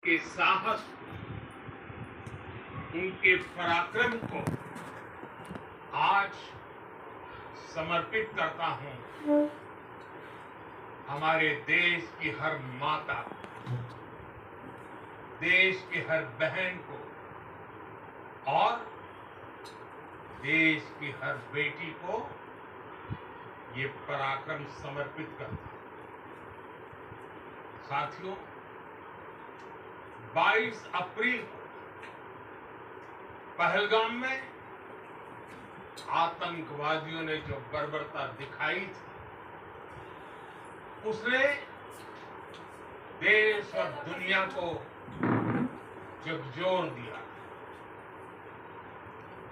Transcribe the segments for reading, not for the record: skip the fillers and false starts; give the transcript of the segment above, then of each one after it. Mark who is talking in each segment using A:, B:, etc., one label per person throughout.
A: के साहस, उनके पराक्रम को आज समर्पित करता हूं हमारे देश की हर माता, देश की हर बहन को और देश की हर बेटी को ये पराक्रम समर्पित करता हूं। साथियों, 22 अप्रैल को पहलगाम में आतंकवादियों ने जो बर्बरता दिखाई थी, उसने देश और दुनिया को झकझोर दिया।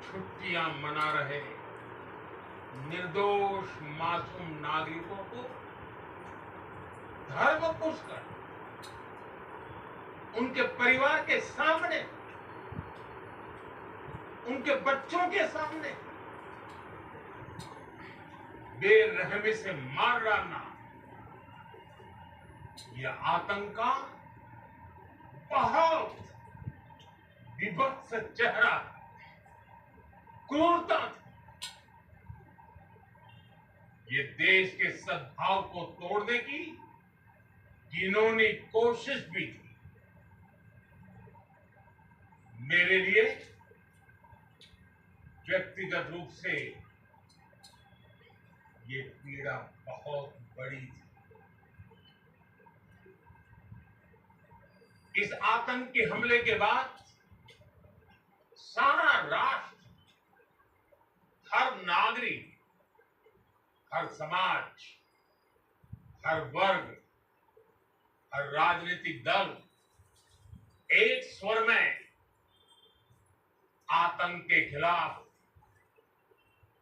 A: छुट्टियां मना रहे निर्दोष मासूम नागरिकों को धर्म पुष्कर उनके परिवार के सामने, उनके बच्चों के सामने बेरहमी से मार डालना, यह आतंक का बहुत विभत्स चेहरा, क्रूरता थी। ये देश के सद्भाव को तोड़ने की घिनौनी कोशिश भी थी। मेरे लिए व्यक्तिगत रूप से ये पीड़ा बहुत बड़ी थी। इस आतंकी हमले के बाद सारा राष्ट्र, हर नागरिक, हर समाज, हर वर्ग, हर राजनीतिक दल एक स्वर में आतंक के खिलाफ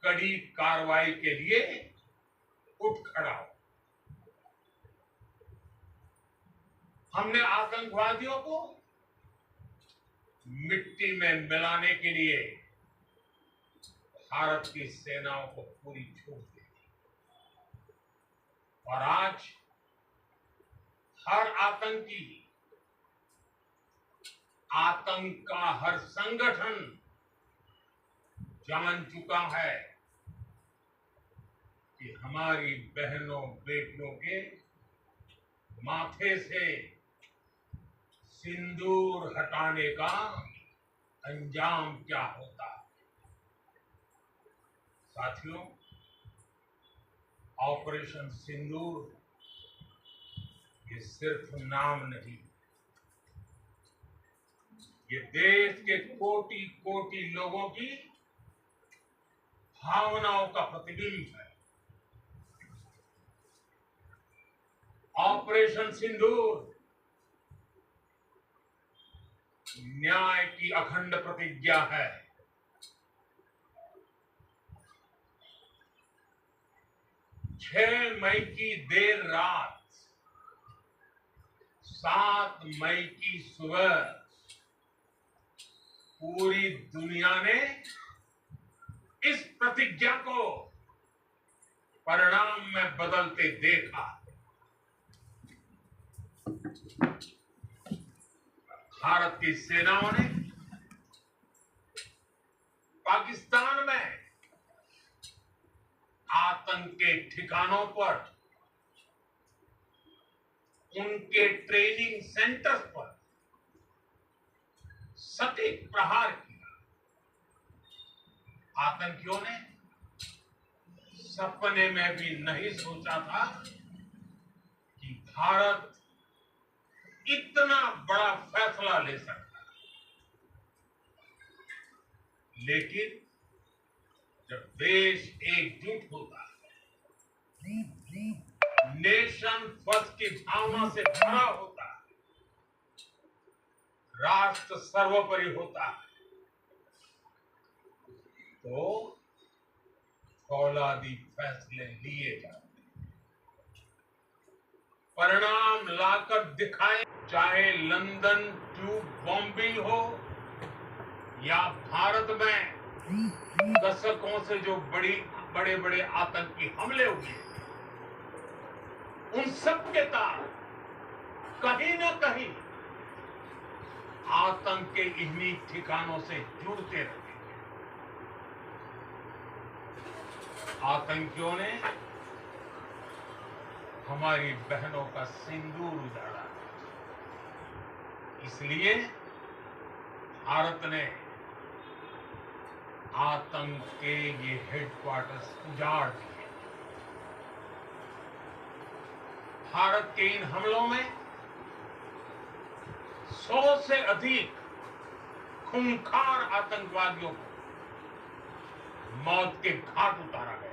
A: कड़ी कार्रवाई के लिए उठ खड़ा हो। हमने आतंकवादियों को मिट्टी में मिलाने के लिए भारत की सेनाओं को पूरी छूट दी और आज हर आतंकी, आतंक का हर संगठन जान चुका है कि हमारी बहनों बेटियों के माथे से सिंदूर हटाने का अंजाम क्या होता है। साथियों, ऑपरेशन सिंदूर ये सिर्फ नाम नहीं, ये देश के कोटि कोटि लोगों की भावनाओं का प्रतिबिंब है। ऑपरेशन सिंदूर न्याय की अखंड प्रतिज्ञा है। 6 मई की देर रात, 7 मई की सुबह पूरी दुनिया ने इस प्रतिज्ञा को परिणाम में बदलते देखा। भारत की सेनाओं ने पाकिस्तान में आतंक के ठिकानों पर, उनके ट्रेनिंग सेंटर्स पर सटीक प्रहार किया। आतंकियों ने सपने में भी नहीं सोचा था कि भारत इतना बड़ा फैसला ले सकता है। लेकिन जब देश एकजुट होता है, नेशन फर्स्ट की भावना से भरा होता है, राष्ट्र सर्वोपरि होता है, तो फौलादी फैसले लिए जाते हैं, परिणाम लाकर दिखाए। चाहे लंदन ट्यूब बॉम्बिंग हो या भारत में दशकों से जो बड़े बड़े आतंकी हमले हुए, उन सब के तार कहीं न कहीं आतंक के इन्हीं ठिकानों से जुड़ते रहे। आतंकियों ने हमारी बहनों का सिंदूर उजाड़ा, इसलिए भारत ने आतंक के ये हेडक्वार्टर्स उजाड़ दिए। भारत के इन हमलों में 100 से अधिक खूंखार आतंकवादियों को मौत के घाट उतारा गया।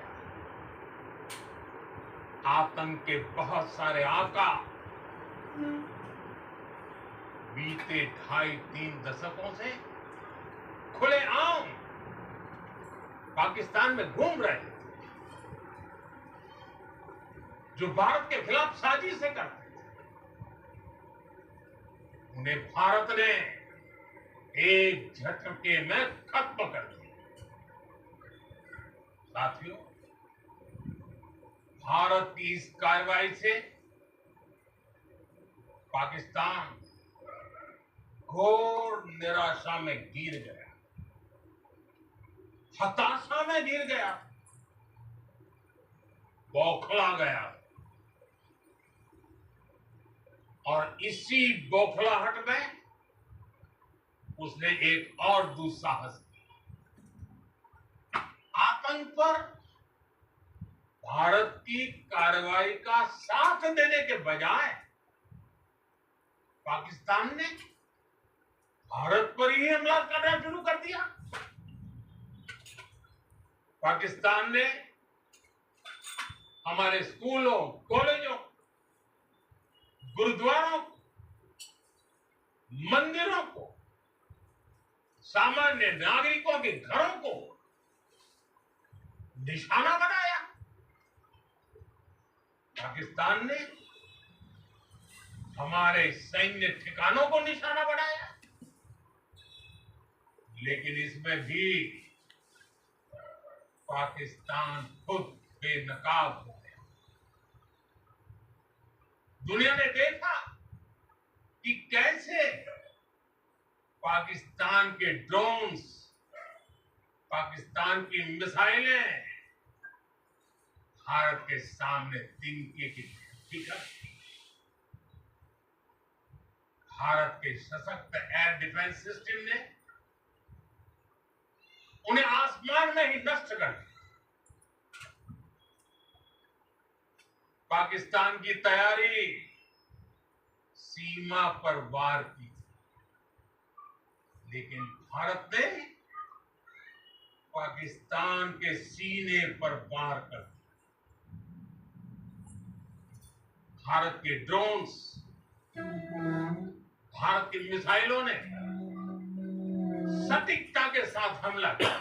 A: आतंक के बहुत सारे आका बीते 2.5-3 दशकों से खुलेआम पाकिस्तान में घूम रहे थे, जो भारत के खिलाफ साजिशें करते थे। उन्हें भारत ने एक झटके में खत्म कर दिया। साथियों, भारत की इस कार्रवाई से पाकिस्तान घोर निराशा में गिर गया, हताशा में गिर गया, बौखला गया। और इसी बौखलाहट में उसने एक और दुस्साहस किया। आतंक पर भारत की कार्रवाई का साथ देने के बजाय पाकिस्तान ने भारत पर ही हमला करना शुरू कर दिया। पाकिस्तान ने हमारे स्कूलों, कॉलेजों, गुरुद्वारों, मंदिरों को, सामान्य नागरिकों के घरों को निशाना बनाया। पाकिस्तान ने हमारे सैन्य ठिकानों को निशाना बनाया। लेकिन इसमें भी पाकिस्तान खुद बेनकाब हो गया। दुनिया ने देखा कि कैसे पाकिस्तान के ड्रोन्स, पाकिस्तान की मिसाइलें भारत के सामने तिनके की फिकर। भारत के सशक्त एयर डिफेंस सिस्टम ने उन्हें आसमान में ही नष्ट कर दिया। पाकिस्तान की तैयारी सीमा पर वार की थी, लेकिन भारत ने पाकिस्तान के सीने पर वार कर दिया। भारत के ड्रोन्स, भारत की मिसाइलों ने सटीकता के साथ हमला किया।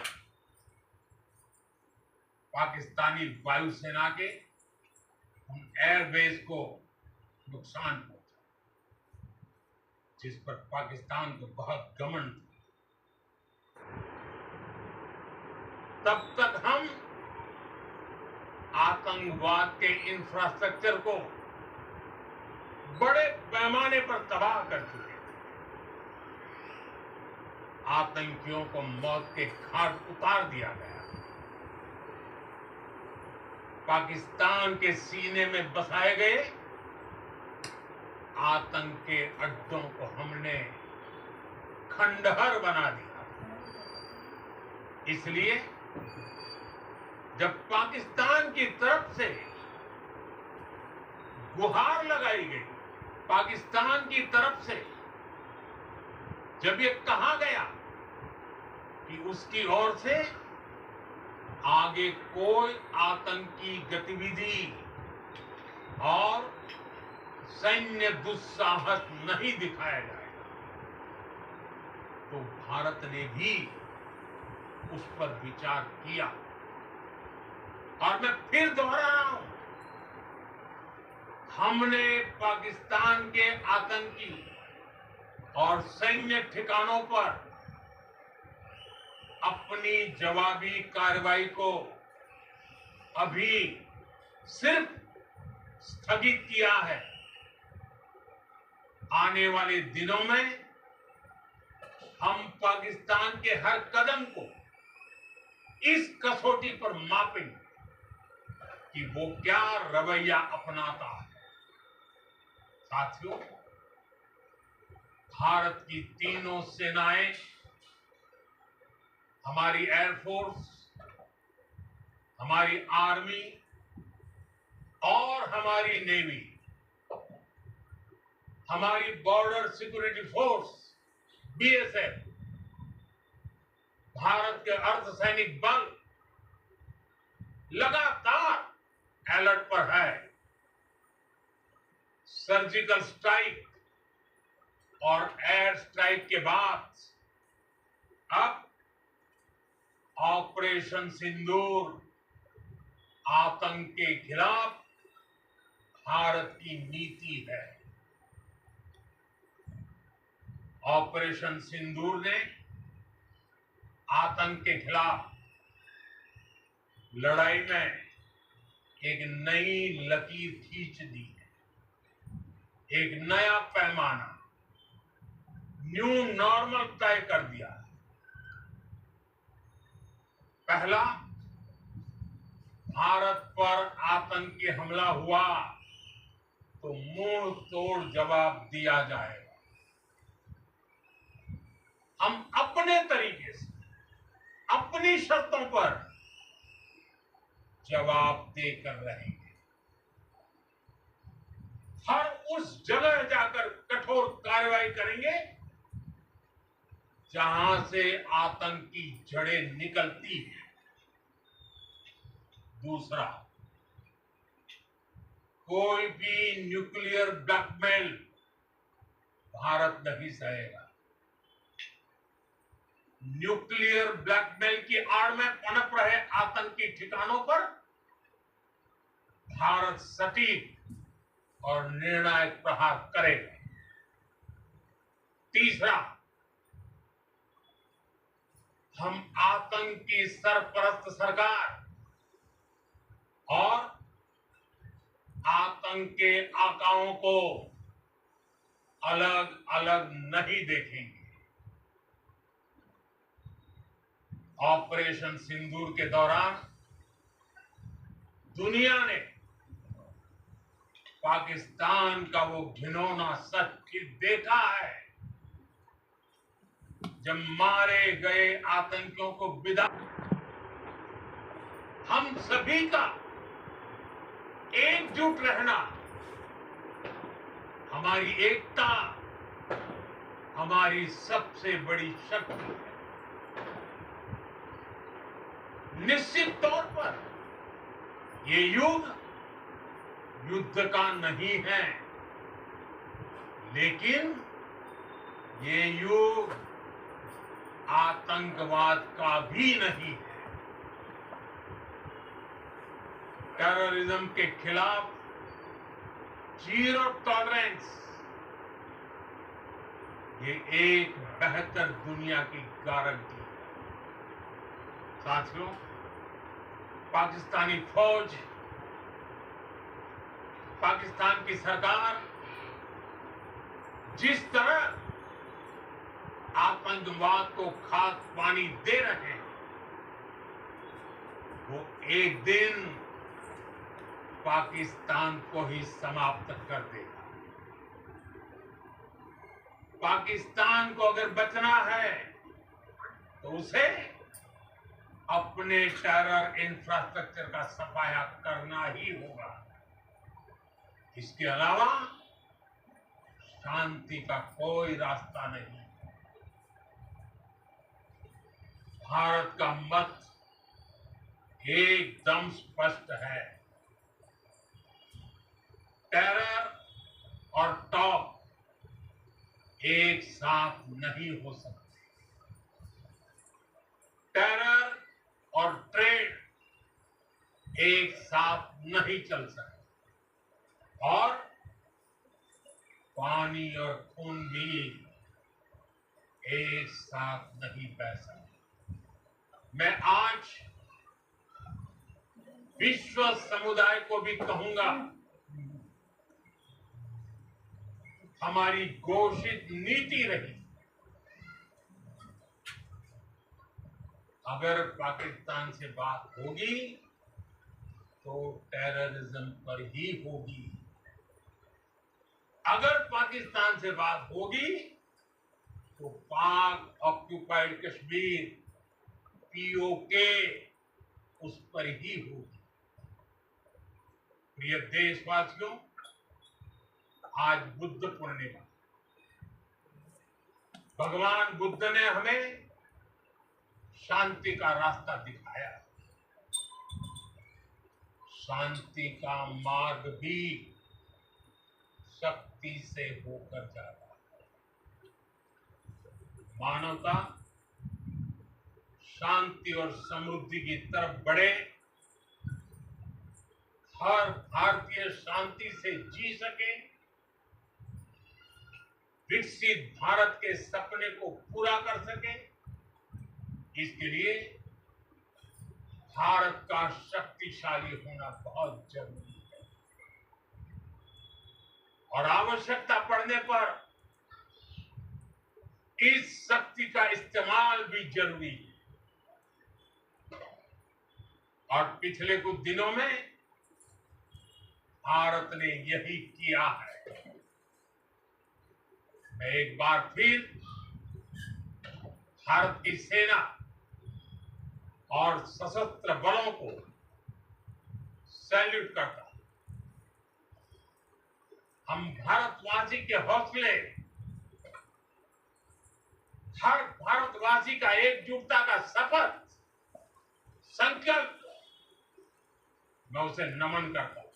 A: पाकिस्तानी वायुसेना के उन एयरबेस को नुकसान पहुंचा, जिस पर पाकिस्तान को बहुत घमंड था। तब तक हम आतंकवाद के इंफ्रास्ट्रक्चर को बड़े पैमाने पर तबाह कर चुके थे। आतंकियों को मौत के घाट उतार दिया गया। पाकिस्तान के सीने में बसाए गए आतंक के अड्डों को हमने खंडहर बना दिया। इसलिए जब पाकिस्तान की तरफ से गुहार लगाई गई, पाकिस्तान की तरफ से जब ये कहा गया कि उसकी ओर से आगे कोई आतंकी गतिविधि और सैन्य दुस्साहस नहीं दिखाया जाएगा, तो भारत ने भी उस पर विचार किया। और मैं फिर दोहरा रहा हूं, हमने पाकिस्तान के आतंकी और सैन्य ठिकानों पर अपनी जवाबी कार्रवाई को अभी सिर्फ स्थगित किया है। आने वाले दिनों में हम पाकिस्तान के हर कदम को इस कसौटी पर मापेंगे कि वो क्या रवैया अपनाता है। साथियों, भारत की तीनों सेनाएं, हमारी एयरफोर्स, हमारी आर्मी और हमारी नेवी, हमारी border security force BSF, Bharat के अर्धसैनिक बल लगातार अलर्ट पर है। सर्जिकल स्ट्राइक और एयर स्ट्राइक के बाद अब ऑपरेशन सिंदूर आतंक के खिलाफ भारत की नीति है। ऑपरेशन सिंदूर ने आतंक के खिलाफ लड़ाई में एक नई लकीर खींच दी है, एक नया पैमाना, न्यू नॉर्मल तय कर दिया है। पहला, भारत पर आतंकी हमला हुआ तो मुंह तोड़ जवाब दिया जाएगा। हम अपने तरीके से, अपनी शर्तों पर जवाब देकर रहेंगे। हर उस जगह जाकर कठोर कार्रवाई करेंगे जहां से आतंक की जड़ें निकलती हैं। दूसरा, कोई भी न्यूक्लियर ब्लैकमेल भारत नहीं सहेगा। न्यूक्लियर ब्लैकमेल की आड़ में पनप रहे आतंकी ठिकानों पर भारत सटीक और निर्णायक प्रहार करेगा। तीसरा, हम आतंक की सरपरस्त सरकार और आतंक के आकाओं को अलग अलग नहीं देखेंगे। ऑपरेशन सिंदूर के दौरान दुनिया ने पाकिस्तान का वो घिनौना सच फिर देखा है, जब मारे गए आतंकियों को विदा। हम सभी का एकजुट रहना, हमारी एकता हमारी सबसे बड़ी शक्ति है। निश्चित तौर पर ये युग युद्ध का नहीं है, लेकिन ये युग आतंकवाद का भी नहीं है। टेररिज्म के खिलाफ जीरो टॉलरेंस, ये एक बेहतर दुनिया की गारंटी है। साथियों, पाकिस्तानी फौज, पाकिस्तान की सरकार जिस तरह आतंकवाद को खाद पानी दे रहे हैं, वो एक दिन पाकिस्तान को ही समाप्त कर देगा। पाकिस्तान को अगर बचना है तो उसे अपने टेरर इंफ्रास्ट्रक्चर का सफाया करना ही होगा। इसके अलावा शांति का कोई रास्ता नहीं। भारत का मत एकदम स्पष्ट है। टेरर और टॉप एक साथ नहीं हो सकते। टेरर और ट्रेड एक साथ नहीं चल सकते, और पानी और खून भी एक साथ नहीं बह सकते। मैं आज विश्व समुदाय को भी कहूंगा, हमारी घोषित नीति रही अगर पाकिस्तान से बात होगी तो टेररिज्म पर ही होगी। अगर पाकिस्तान से बात होगी तो पाक ऑक्यूपाइड कश्मीर पीओके उस पर ही होगी। प्रिय देशवासियों, आज बुद्ध पूर्णिमा। भगवान बुद्ध ने हमें शांति का रास्ता दिखाया। शांति का मार्ग भी शक्ति से होकर जाता है। मानवता शांति और समृद्धि की तरफ बढ़े, हर भारतीय शांति से जी सके, विकसित भारत के सपने को पूरा कर सके, इसके लिए भारत का शक्तिशाली होना बहुत जरूरी है। और आवश्यकता पड़ने पर इस शक्ति का इस्तेमाल भी जरूरी है। और पिछले कुछ दिनों में भारत ने यही किया है। मैं एक बार फिर भारत की सेना और सशस्त्र बलों को सैल्यूट करता हूं। हम भारतवासी के हौसले, हर भारतवासी का एकजुटता का शपथ, संकल्प, मैं उसे नमन करता हूं।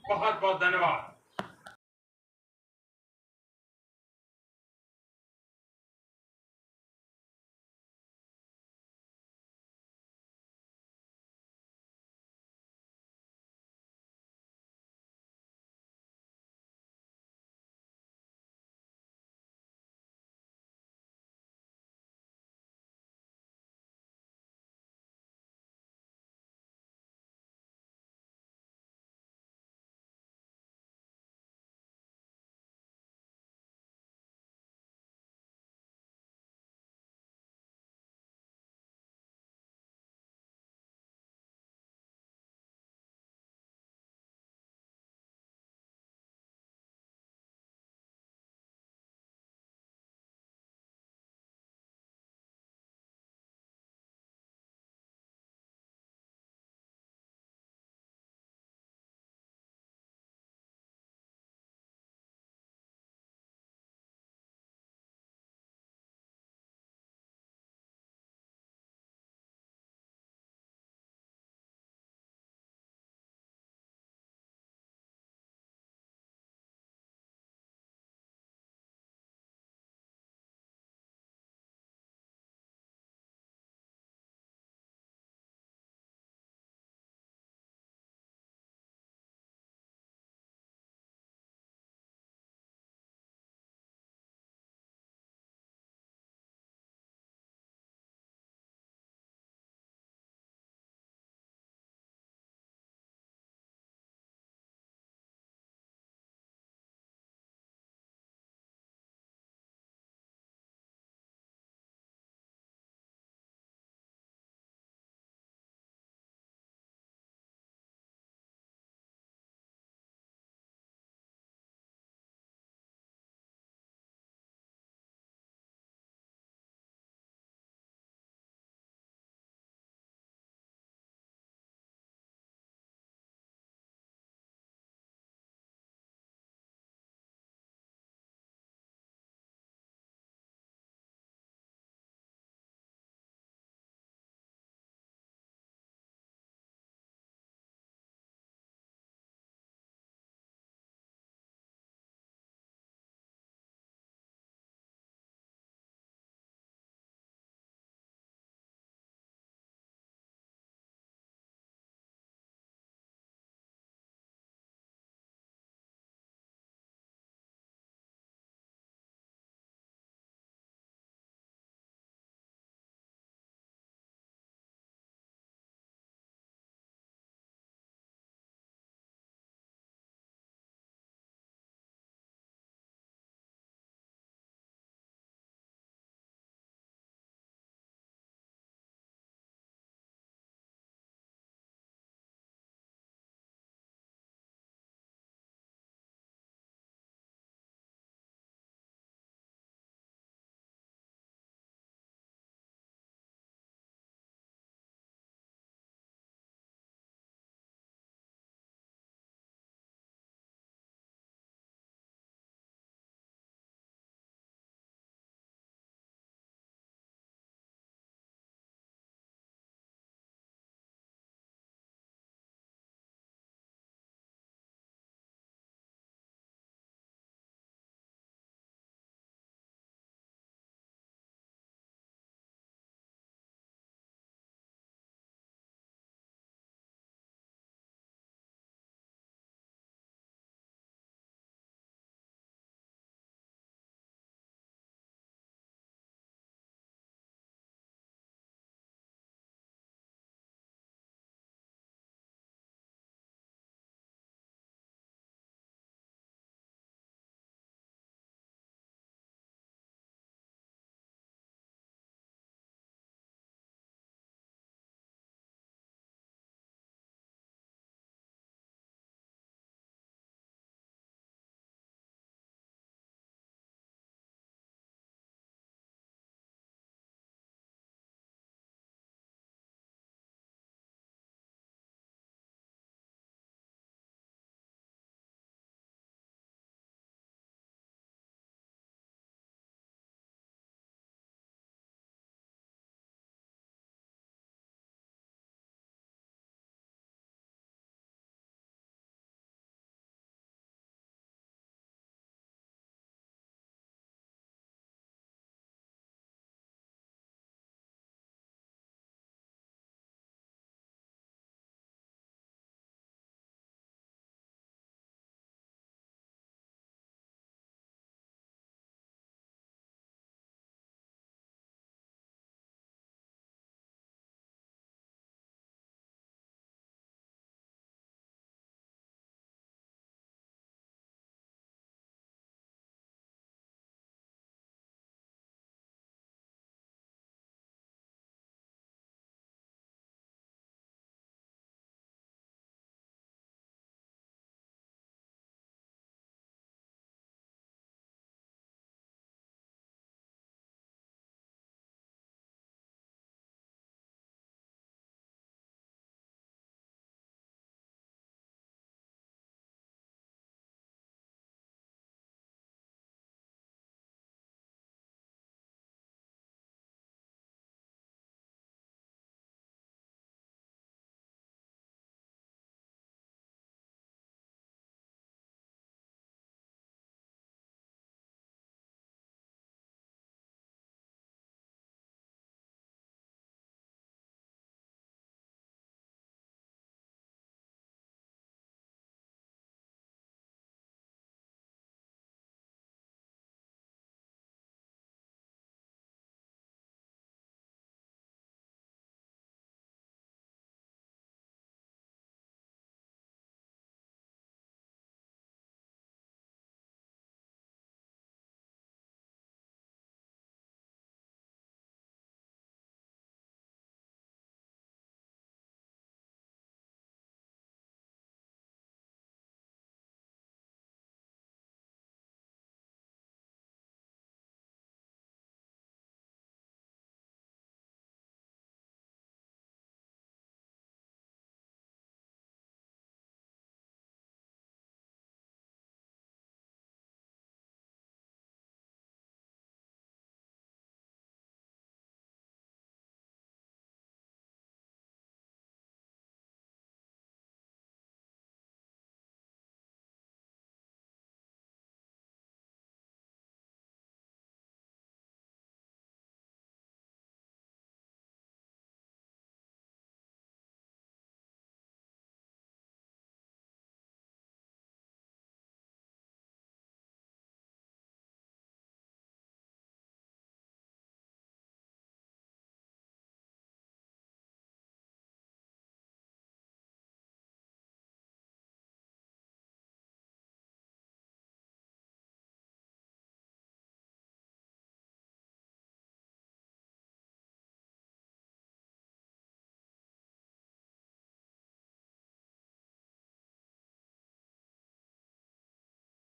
A: बहुत बहुत धन्यवाद।